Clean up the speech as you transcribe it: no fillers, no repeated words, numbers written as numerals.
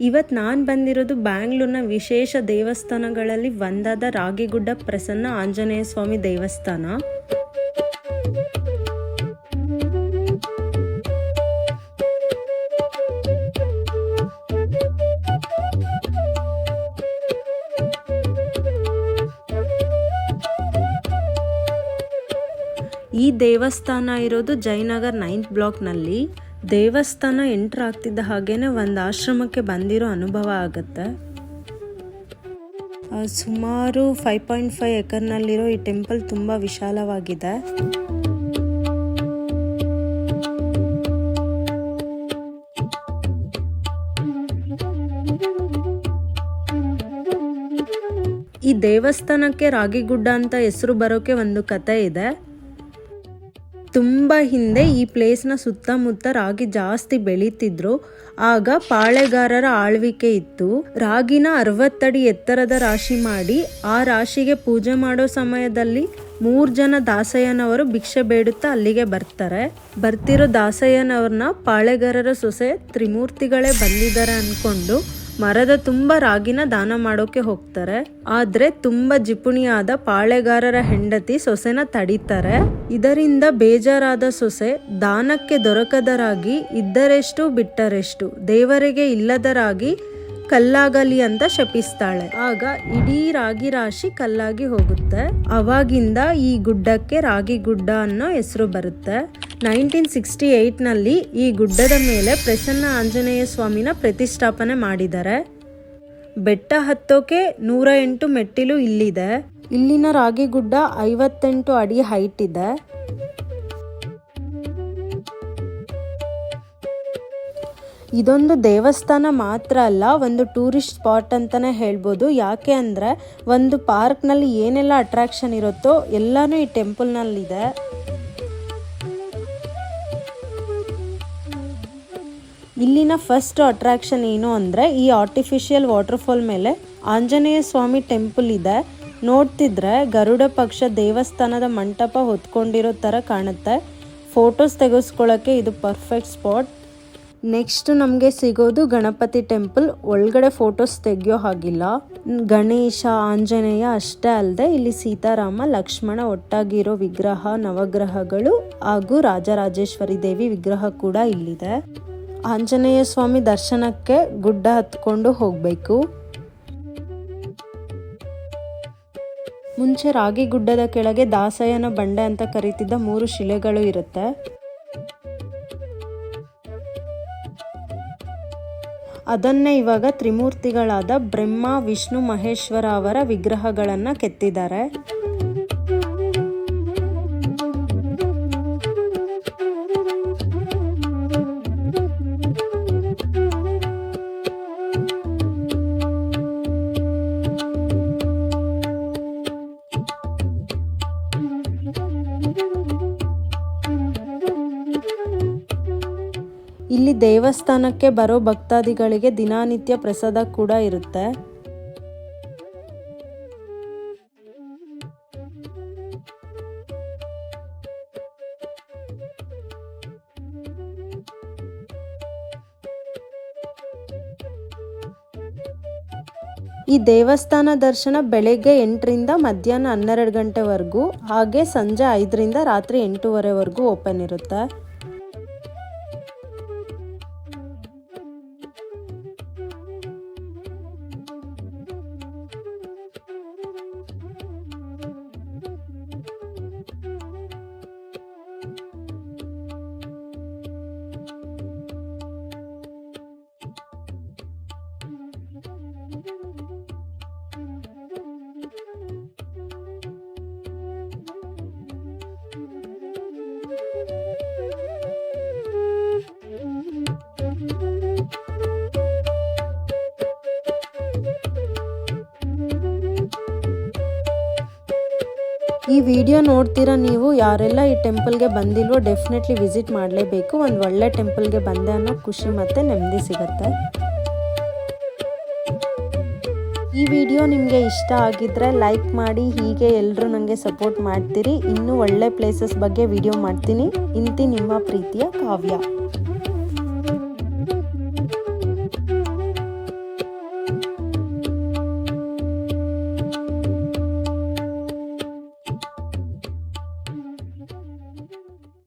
ಇವತ್ತು ನಾನು ಬಂದಿರೋದು ಬ್ಯಾಂಗ್ಳೂರಿನ ವಿಶೇಷ ದೇವಸ್ಥಾನಗಳಲ್ಲಿ ಒಂದಾದ ರಾಗಿಗುಡ್ಡ ಪ್ರಸನ್ನ ಆಂಜನೇಯ ಸ್ವಾಮಿ ದೇವಸ್ಥಾನ. ಈ ದೇವಸ್ಥಾನ ಇರೋದು ಜಯನಗರ್ 9th ಬ್ಲಾಕ್ನಲ್ಲಿ. ದೇವಸ್ಥಾನ ಎಂಟರ್ ಆಗ್ತಿದ್ದ ಹಾಗೇನೆ ಒಂದು ಆಶ್ರಮಕ್ಕೆ ಬಂದಿರೋ ಅನುಭವ ಆಗುತ್ತೆ. ಸುಮಾರು 5.5 ಎಕರ್ನಲ್ಲಿರೋ ಈ ಟೆಂಪಲ್ ತುಂಬ ವಿಶಾಲವಾಗಿದೆ. ಈ ದೇವಸ್ಥಾನಕ್ಕೆ ರಾಗಿಗುಡ್ಡ ಅಂತ ಹೆಸರು ಬರೋಕೆ ಒಂದು ಕತೆ ಇದೆ. ತುಂಬ ಹಿಂದೆ ಈ ಪ್ಲೇಸ್ನ ಸುತ್ತಮುತ್ತ ರಾಗಿ ಜಾಸ್ತಿ ಬೆಳೀತಿದ್ರು. ಆಗ ಪಾಳೆಗಾರರ ಆಳ್ವಿಕೆ ಇತ್ತು. ರಾಗಿನ 60 ಅಡಿ ಎತ್ತರದ ರಾಶಿ ಮಾಡಿ ಆ ರಾಶಿಗೆ ಪೂಜೆ ಮಾಡೋ ಸಮಯದಲ್ಲಿ 3 ಜನ ದಾಸಯ್ಯನವರು ಭಿಕ್ಷೆ ಬೇಡುತ್ತಾ ಅಲ್ಲಿಗೆ ಬರ್ತಾರೆ. ಬರ್ತಿರೋ ದಾಸಯ್ಯನವ್ರನ್ನ ಪಾಳೆಗಾರರ ಸೊಸೆ ತ್ರಿಮೂರ್ತಿಗಳೇ ಬಂದಿದ್ದಾರೆ ಅನ್ಕೊಂಡು ಮರದ ತುಂಬ ರಾಗಿನ ದಾನ ಮಾಡೋಕೆ ಹೋಗ್ತಾರೆ. ಆದ್ರೆ ತುಂಬ ಜಿಪುಣಿಯಾದ ಪಾಳೆಗಾರರ ಹೆಂಡತಿ ಸೊಸೆನ ತಡೀತಾರೆ. ಇದರಿಂದ ಬೇಜಾರಾದ ಸೊಸೆ ದಾನಕ್ಕೆ ದೊರಕದ ರಾಗಿ ಇದ್ದರೆಷ್ಟು ಬಿಟ್ಟರೆಷ್ಟು, ದೇವರಿಗೆ ಇಲ್ಲದ ರಾಗಿ ಕಲ್ಲಾಗಲಿ ಅಂತ ಶಪಿಸ್ತಾಳೆ. ಆಗ ಇಡೀ ರಾಗಿ ರಾಶಿ ಕಲ್ಲಾಗಿ ಹೋಗುತ್ತೆ. ಅವಾಗಿಂದ ಈ ಗುಡ್ಡಕ್ಕೆ ರಾಗಿಗುಡ್ಡ ಅನ್ನೋ ಹೆಸರು ಬರುತ್ತೆ. 1968ನಲ್ಲಿ ಈ ಗುಡ್ಡದ ಮೇಲೆ ಪ್ರಸನ್ನ ಆಂಜನೇಯ ಸ್ವಾಮಿನ ಪ್ರತಿಷ್ಠಾಪನೆ ಮಾಡಿದ್ದಾರೆ. ಬೆಟ್ಟ ಹತ್ತೋಕೆ 108 ಮೆಟ್ಟಿಲು ಇಲ್ಲಿದೆ. ಇಲ್ಲಿನ ರಾಗಿಗುಡ್ಡ 58 ಅಡಿ ಹೈಟ್ ಇದೆ. ಇದೊಂದು ದೇವಸ್ಥಾನ ಮಾತ್ರ ಅಲ್ಲ, ಒಂದು ಟೂರಿಸ್ಟ್ ಸ್ಪಾಟ್ ಅಂತಾನೆ ಹೇಳ್ಬೋದು. ಯಾಕೆ ಅಂದರೆ ಒಂದು ಪಾರ್ಕ್ನಲ್ಲಿ ಏನೆಲ್ಲ ಅಟ್ರಾಕ್ಷನ್ ಇರುತ್ತೋ ಎಲ್ಲನೂ ಈ ಟೆಂಪಲ್ನಲ್ಲಿದೆ. ಇಲ್ಲಿನ ಫಸ್ಟ್ ಅಟ್ರಾಕ್ಷನ್ ಏನು ಅಂದರೆ ಈ ಆರ್ಟಿಫಿಷಿಯಲ್ ವಾಟರ್ಫಾಲ್ ಮೇಲೆ ಆಂಜನೇಯ ಸ್ವಾಮಿ ಟೆಂಪಲ್ ಇದೆ. ನೋಡ್ತಿದ್ರೆ ಗರುಡ ಪಕ್ಷ ದೇವಸ್ಥಾನದ ಮಂಟಪ ಹೊತ್ಕೊಂಡಿರೋ ಥರ ಕಾಣುತ್ತೆ. ಫೋಟೋಸ್ ತೆಗೆಸ್ಕೊಳ್ಳೋಕ್ಕೆ ಇದು ಪರ್ಫೆಕ್ಟ್ ಸ್ಪಾಟ್. ನೆಕ್ಸ್ಟ್ ನಮಗೆ ಸಿಗೋದು ಗಣಪತಿ ಟೆಂಪಲ್. ಒಳಗಡೆ ಫೋಟೋಸ್ ತೆಗಿಯೋ ಹಾಗಿಲ್ಲ. ಗಣೇಶ, ಆಂಜನೇಯ ಅಷ್ಟೇ ಅಲ್ಲದೆ ಇಲ್ಲಿ ಸೀತಾರಾಮ, ಲಕ್ಷ್ಮಣ ಒಟ್ಟಾಗಿರೋ ವಿಗ್ರಹ, ನವಗ್ರಹಗಳು ಹಾಗೂ ರಾಜರಾಜೇಶ್ವರಿ ದೇವಿ ವಿಗ್ರಹ ಕೂಡ ಇಲ್ಲಿದೆ. ಆಂಜನೇಯ ಸ್ವಾಮಿ ದರ್ಶನಕ್ಕೆ ಗುಡ್ಡ ಹತ್ಕೊಂಡು ಹೋಗಬೇಕು. ಮುಂಚೆ ರಾಗಿಗುಡ್ಡದ ಕೆಳಗೆ ದಾಸಯ್ಯನ ಬಂಡೆ ಅಂತ ಕರೀತಿದ್ದ 3 ಶಿಲೆಗಳು ಇರುತ್ತೆ. ಅದನ್ನೇ ಇವಾಗ ತ್ರಿಮೂರ್ತಿಗಳಾದ ಬ್ರಹ್ಮ, ವಿಷ್ಣು, ಮಹೇಶ್ವರ ಅವರ ವಿಗ್ರಹಗಳನ್ನು ಕೆತ್ತಿದ್ದಾರೆ. ಇಲ್ಲಿ ದೇವಸ್ಥಾನಕ್ಕೆ ಬರೋ ಭಕ್ತಾದಿಗಳಿಗೆ ದಿನನಿತ್ಯ ಪ್ರಸಾದ ಕೂಡ ಇರುತ್ತೆ. ಈ ದೇವಸ್ಥಾನ ದರ್ಶನ ಬೆಳಗ್ಗೆ 8ರಿಂದ ಮಧ್ಯಾಹ್ನ 12 ಗಂಟೆವರೆಗೂ, ಹಾಗೆ ಸಂಜೆ 5ರಿಂದ ರಾತ್ರಿ 8:30ವರೆಗೂ ಓಪನ್ ಇರುತ್ತೆ. ಈ ವಿಡಿಯೋ ನೋಡ್ತೀರಾ ನೀವು ಯಾರೆಲ್ಲ ಈ ಟೆಂಪಲ್ಗೆ ಬಂದಿಲ್ವೋ ಡೆಫಿನೆಟ್ಲಿ ವಿಸಿಟ್ ಮಾಡಲೇಬೇಕು. ಒಂದು ಒಳ್ಳೆ ಟೆಂಪಲ್ಗೆ ಬಂದೆ ಅನ್ನೋ ಖುಷಿ ಮತ್ತು ನೆಮ್ಮದಿ ಸಿಗುತ್ತೆ. ಈ ವಿಡಿಯೋ ನಿಮಗೆ ಇಷ್ಟ ಆಗಿದ್ರೆ ಲೈಕ್ ಮಾಡಿ, ಹೀಗೆ ಎಲ್ಲರೂ ನನಗೆ ಸಪೋರ್ಟ್ ಮಾಡ್ತೀರಿ. ಇನ್ನೂ ಒಳ್ಳೆ ಪ್ಲೇಸಸ್ ಬಗ್ಗೆ ವಿಡಿಯೋ ಮಾಡ್ತೀನಿ. ಇಂತಿ ನಿಮ್ಮ ಪ್ರೀತಿಯ ಕಾವ್ಯ.